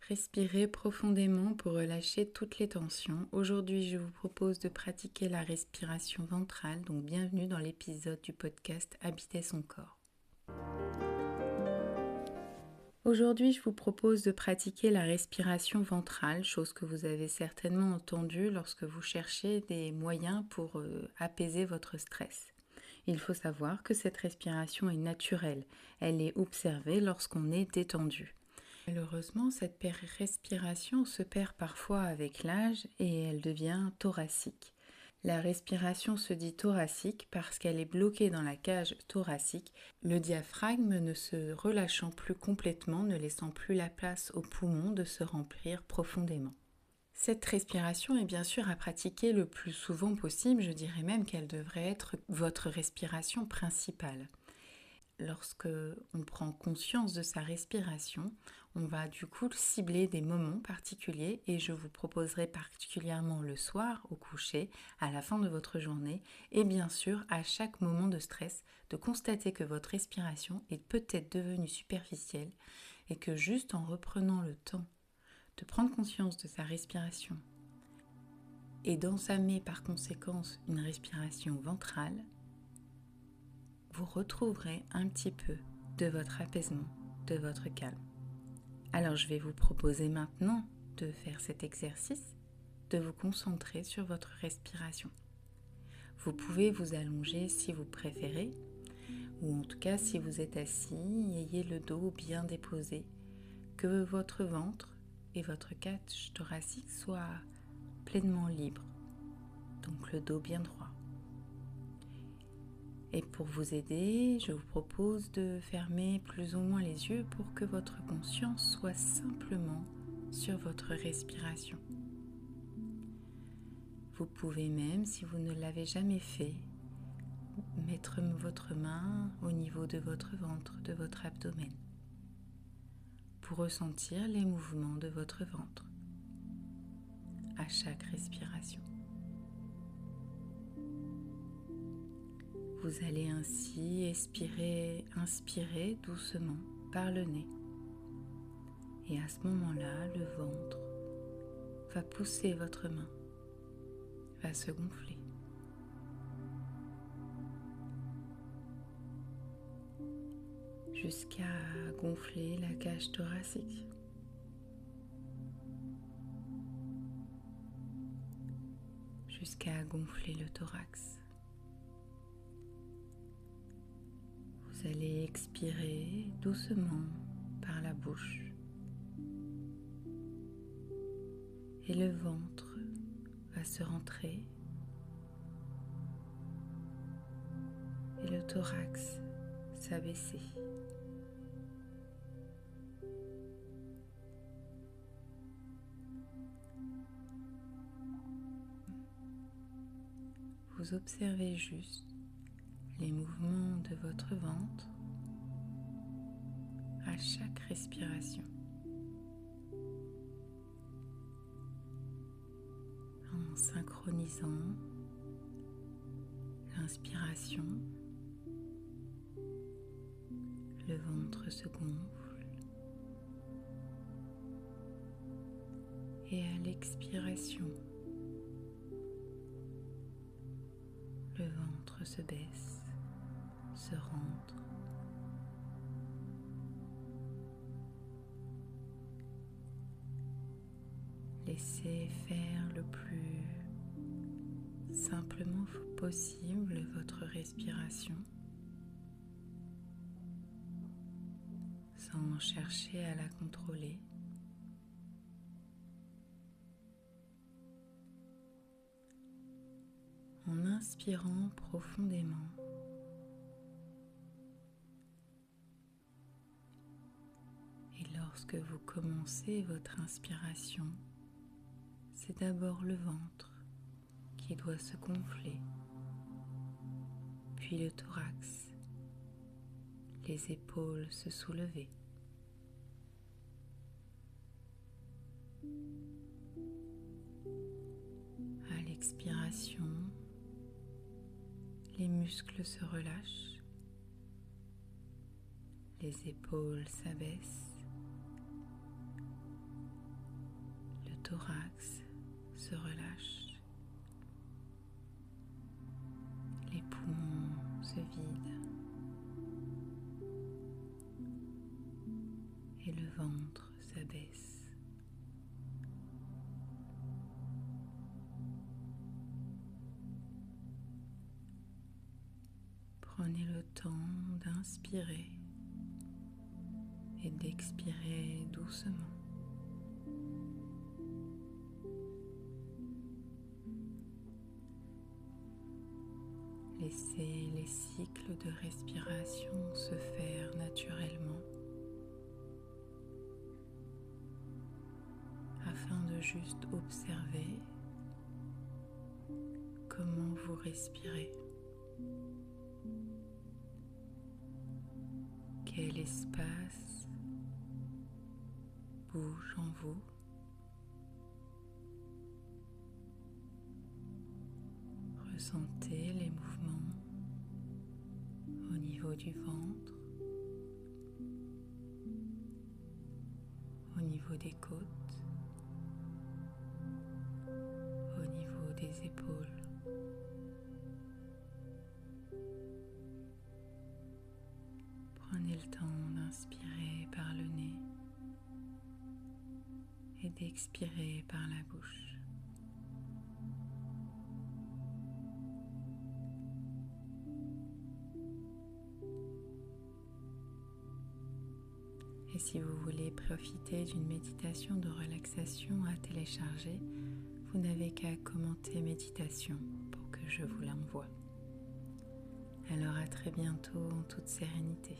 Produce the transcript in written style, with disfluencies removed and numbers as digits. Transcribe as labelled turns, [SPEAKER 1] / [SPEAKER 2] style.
[SPEAKER 1] Respirez profondément pour relâcher toutes les tensions. Aujourd'hui, je vous propose de pratiquer la respiration ventrale, donc bienvenue dans l'épisode du podcast Habiter son corps. Aujourd'hui, je vous propose de pratiquer la respiration ventrale, chose que vous avez certainement entendue lorsque vous cherchez des moyens pour apaiser votre stress. Il faut savoir que cette respiration est naturelle, elle est observée lorsqu'on est détendu. Malheureusement, cette respiration se perd parfois avec l'âge et elle devient thoracique. La respiration se dit thoracique parce qu'elle est bloquée dans la cage thoracique, le diaphragme ne se relâchant plus complètement, ne laissant plus la place aux poumons de se remplir profondément. Cette respiration est bien sûr à pratiquer le plus souvent possible, je dirais même qu'elle devrait être votre respiration principale. Lorsque on prend conscience de sa respiration, on va du coup cibler des moments particuliers et je vous proposerai particulièrement le soir, au coucher, à la fin de votre journée et bien sûr à chaque moment de stress de constater que votre respiration est peut-être devenue superficielle et que juste en reprenant le temps de prendre conscience de sa respiration et d'entamer par conséquence une respiration ventrale, vous retrouverez un petit peu de votre apaisement, de votre calme. Alors je vais vous proposer maintenant de faire cet exercice, de vous concentrer sur votre respiration. Vous pouvez vous allonger si vous préférez, ou en tout cas si vous êtes assis, ayez le dos bien déposé, que votre ventre et votre cage thoracique soient pleinement libres, donc le dos bien droit. Et pour vous aider, je vous propose de fermer plus ou moins les yeux pour que votre conscience soit simplement sur votre respiration. Vous pouvez même, si vous ne l'avez jamais fait, mettre votre main au niveau de votre ventre, de votre abdomen, pour ressentir les mouvements de votre ventre à chaque respiration. Vous allez ainsi inspirer doucement par le nez. Et à ce moment-là, le ventre va pousser votre main, va se gonfler. Jusqu'à gonfler la cage thoracique. Jusqu'à gonfler le thorax. Vous allez expirer doucement par la bouche et le ventre va se rentrer et le thorax s'abaisser. Vous observez juste les mouvements de votre ventre à chaque respiration. En synchronisant l'inspiration, le ventre se gonfle et à l'expiration, le ventre se baisse, se rentre. Laissez faire le plus simplement possible votre respiration sans chercher à la contrôler. En inspirant profondément et lorsque vous commencez votre inspiration, c'est d'abord le ventre qui doit se gonfler, puis le thorax, les épaules se soulever. À l'expiration, les muscles se relâchent, les épaules s'abaissent thorax se relâche, les poumons se vident et le ventre s'abaisse. Prenez le temps d'inspirer et d'expirer doucement. Laissez les cycles de respiration se faire naturellement afin de juste observer comment vous respirez. Quel espace bouge en vous? Ressentez les mouvements au niveau du ventre, au niveau des côtes, au niveau des épaules. Prenez le temps d'inspirer par le nez et d'expirer par la bouche. Et si vous voulez profiter d'une méditation de relaxation à télécharger, vous n'avez qu'à commenter méditation pour que je vous l'envoie. Alors à très bientôt en toute sérénité.